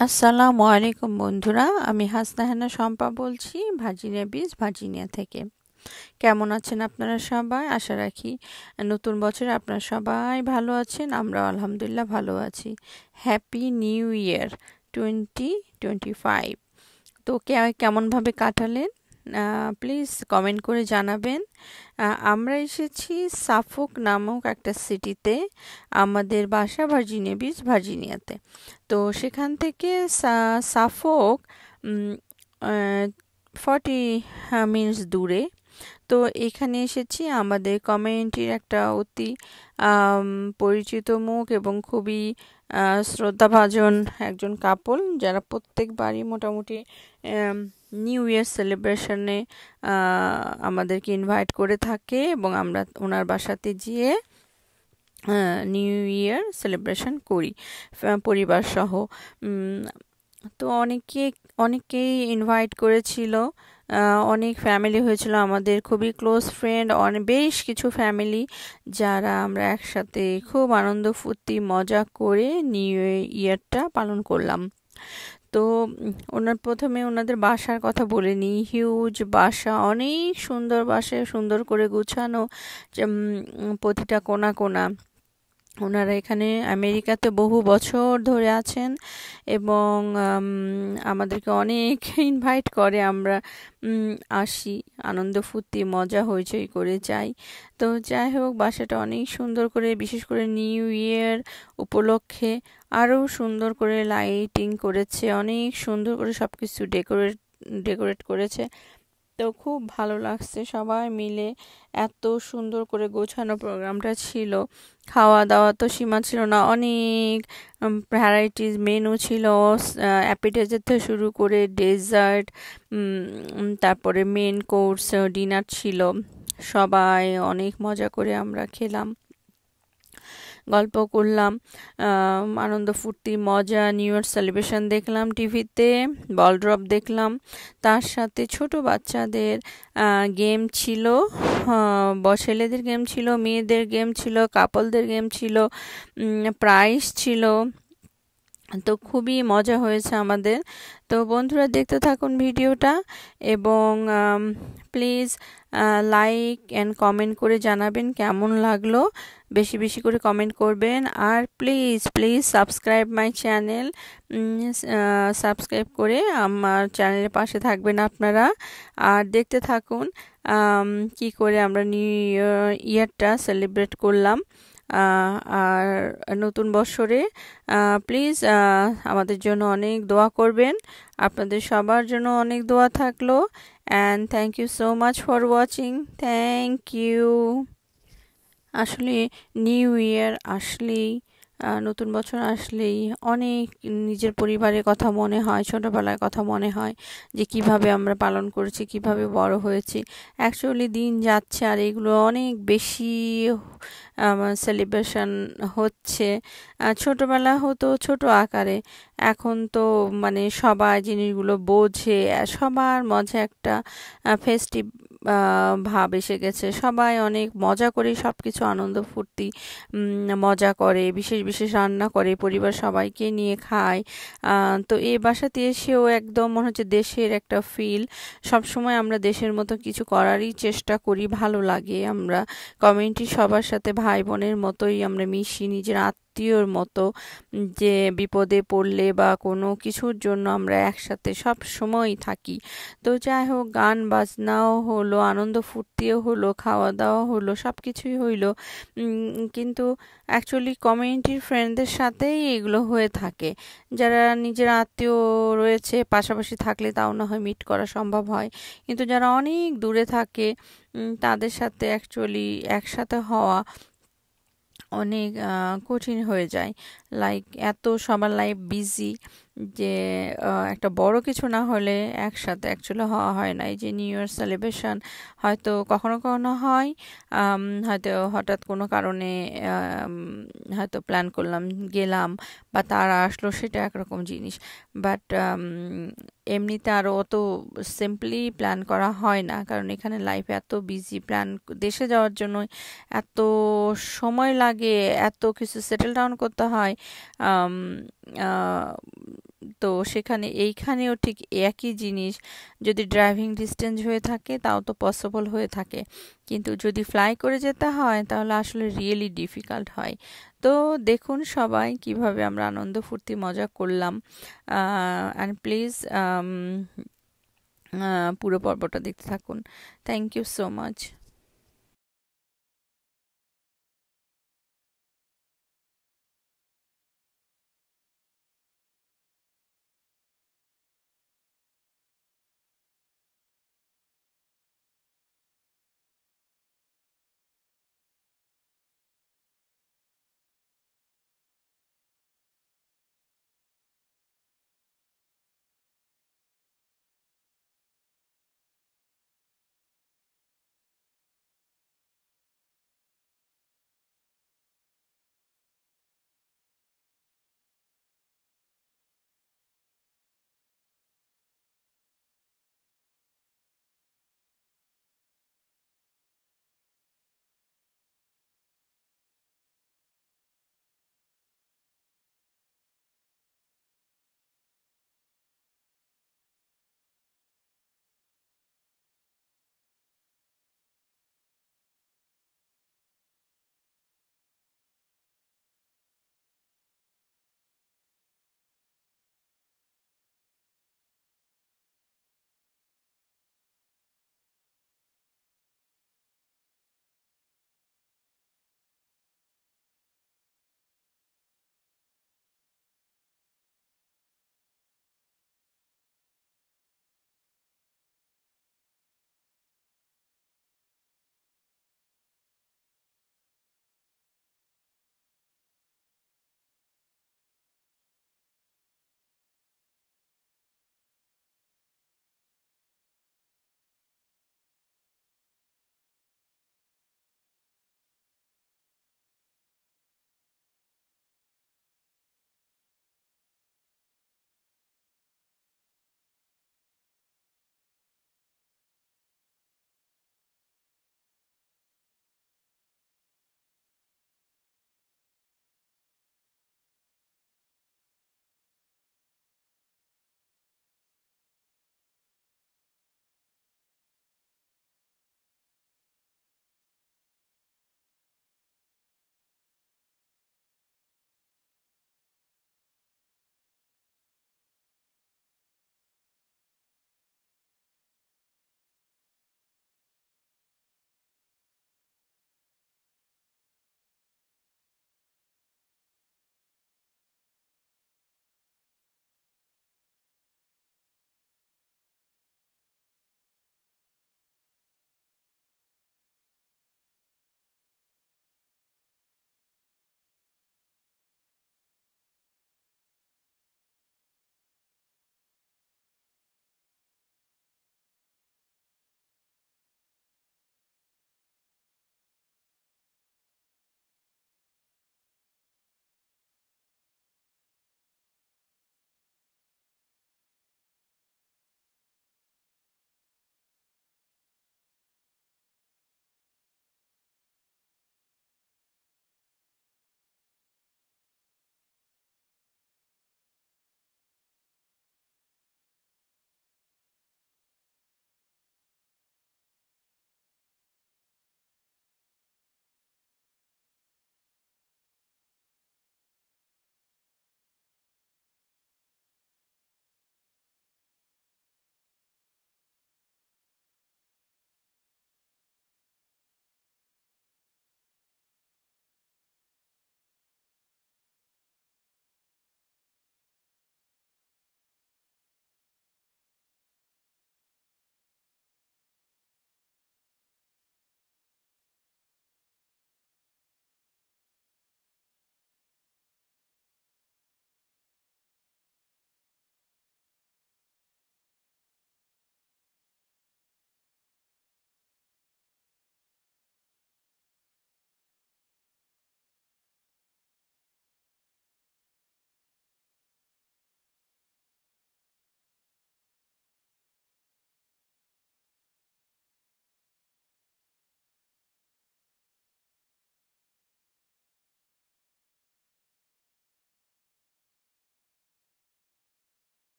আসসালামু আলাইকুম বন্ধুরা, আমি হাসনাহেনা শম্পা বলছি ভার্জিনিয়া বিচ, ভার্জিনিয়া থেকে। কেমন আছেন আপনারা সবাই? আশা রাখি নতুন বছরে আপনারা সবাই ভালো আছেন। আমরা আলহামদুলিল্লাহ ভালো আছি। Happy new year 2025। তো কেমনভাবে কাটালেন প্লিজ কমেন্ট করে জানাবেন। আমরা এসেছি সাফোক নামক একটা সিটিতে। আমাদের বাসা ভার্জিনিয়া বিচ, ভার্জিনিয়াতে। তো সেখান থেকে সাফোক 40 মিনিটস দূরে। তো এখানে এসেছি আমাদের কমিউনিটির একটা অতি পরিচিত মুখ এবং খুবই শ্রদ্ধাভাজন একজন কাপল, যারা প্রত্যেকবারই মোটামুটি নিউ ইয়ার সেলিব্রেশনে আমাদেরকে ইনভাইট করে থাকে এবং আমরা ওনার বাসাতে গিয়ে নিউ ইয়ার সেলিব্রেশন করি পরিবার সহ। তো অনেকেই ইনভাইট করেছিল। অনেক ফ্যামিলি হয়েছিল, আমাদের খুবই ক্লোজ ফ্রেন্ড, বেশ কিছু ফ্যামিলি, যারা আমরা একসাথে খুব আনন্দ ফুর্তি মজা করে নিউ ইয়ারটা পালন করলাম। তো প্রথমে ওনাদের বাসার কথা বলে নিই। হিউজ বাসা, অনেক সুন্দর বাসা, সুন্দর করে গুছানো, প্রতিটা কোণা কোণা। ওনারা এখানে আমেরিকাতে বহু বছর ধরে আছেন এবং আমাদেরকে অনেক ইনভাইট করে। আমরা আসি, আনন্দ ফুর্তি মজা হইচই করে যাই। তো যাই হোক, বাসাটা অনেক সুন্দর করে, বিশেষ করে নিউ ইয়ার উপলক্ষে আরও সুন্দর করে লাইটিং করেছে, অনেক সুন্দর করে সব কিছু ডেকোরেট করেছে। তো খুব ভালো লাগছে সবাই মিলে, এত সুন্দর করে গোছানো প্রোগ্রামটা ছিল। খাওয়া দাওয়া তো সীমা ছিল না, অনেক ভ্যারাইটিস মেনু ছিল, অ্যাপিটাইজার থেকে শুরু করে ডেজার্ট, তারপরে মেন কোর্স, ডিনার ছিল। সবাই অনেক মজা করে আমরা খেলাম, গল্প করলাম, আনন্দ ফুর্তি মজা, নিউ ইয়ার সেলিব্রেশন দেখলাম টিভিতে, বল ড্রপ দেখলাম। তার সাথে ছোট বাচ্চাদের গেম ছিল, ছেলেদের গেম ছিল, মেয়েদের গেম ছিল, কাপলদের গেম ছিল, প্রাইজ ছিল। তো খুবই মজা হয়েছে আমাদের। তো বন্ধুরা, দেখতে থাকুন ভিডিওটা এবং প্লিজ লাইক অ্যান্ড কমেন্ট করে জানাবেন কেমন লাগলো। বেশি বেশি করে কমেন্ট করবেন, আর please please subscribe my channel. Subscribe করে আমার চ্যানেলের পাশে থাকবেন আপনারা। আর দেখতে থাকুন কি করে আমরা নিউ ইয়ারটা সেলিব্রেট করলাম। আর নতুন বছরে প্লিজ আমাদের জন্য অনেক দোয়া করবেন। আপনাদের সবার জন্য অনেক দোয়া থাকলো। And thank you so much for watching. Thank you. আসলে নিউ ইয়ার আসলেই, নতুন বছর আসলেই অনেক নিজের পরিবারের কথা মনে হয়, ছোটোবেলার কথা মনে হয়, যে কিভাবে আমরা পালন করেছি, কিভাবে বড় হয়েছি। অ্যাকচুয়ালি দিন যাচ্ছে আর এগুলো অনেক বেশি সেলিব্রেশন হচ্ছে। ছোটোবেলা হতো ছোট আকারে, এখন তো মানে সবাই জিনিসগুলো বোঝে, সবার মাঝে একটা ফেস্টিভ ভাব এসে গেছে। সবাই অনেক মজা করে সব কিছু আনন্দ ফুর্তি মজা করে, বিশেষ বিশেষ রান্না করে, পরিবার সবাইকে নিয়ে খায়। তো এই বাসাতে এসেও একদম মনে হচ্ছে দেশের একটা ফিল। সবসময় আমরা দেশের মতো কিছু করারই চেষ্টা করি, ভালো লাগে। আমরা কমিউনিটির সবার সাথে ভাই বোনের মতোই আমরা মিশি, নিজের আত্মীয়র মতো, যে বিপদে পড়লে বা কোনো কিছুর জন্য আমরা একসাথে সব সময় থাকি। তো যাই হোক, গান বাজনাও হলো, আনন্দ ফুর্তিও হলো, খাওয়া দাওয়া হলো, সব কিছুই হইলো। কিন্তু অ্যাকচুয়ালি কমিউনিটির ফ্রেন্ডদের সাথেই এগুলো হয়ে থাকে। যারা নিজের আত্মীয় রয়েছে পাশাপাশি থাকলে তাও না হয় মিট করা সম্ভব হয়, কিন্তু যারা অনেক দূরে থাকে তাদের সাথে অ্যাকচুয়ালি একসাথে হওয়া অনেক কঠিন হয়ে যায়। লাইক এত সবার লাইফ বিজি যে একটা বড় কিছু না হলে একসাথে অ্যাকচুয়ালি হওয়া হয় না। এই যে নিউ ইয়ার সেলিব্রেশন হয়তো কখনো কখনো হয়, হয়তো হঠাৎ কোনো কারণে হয়তো প্ল্যান করলাম, গেলাম, বা তারা আসলো, সেটা একরকম জিনিস। বাট এমনিতে আরও অত সিম্পলি প্ল্যান করা হয় না, কারণ এখানে লাইফ এত বিজি। দেশে যাওয়ার জন্য এত সময় লাগে, এত কিছু সেটেল ডাউন করতে হয়। তো এইখানেও ঠিক একই জিনিস, যদি ড্রাইভিং ডিস্টেন্স হয়ে থাকে তাও তো পসিবল হয়ে থাকে, কিন্তু যদি ফ্লাই করে যেতে হয় তাহলে আসলে রিয়েলি ডিফিকাল্ট হয়। তো দেখুন সবাই কিভাবে আমরা আনন্দ ফুর্তি মজা করলাম। অ্যান্ড প্লিজ পুরো পর্বটা দেখতে থাকুন। Thank you so much.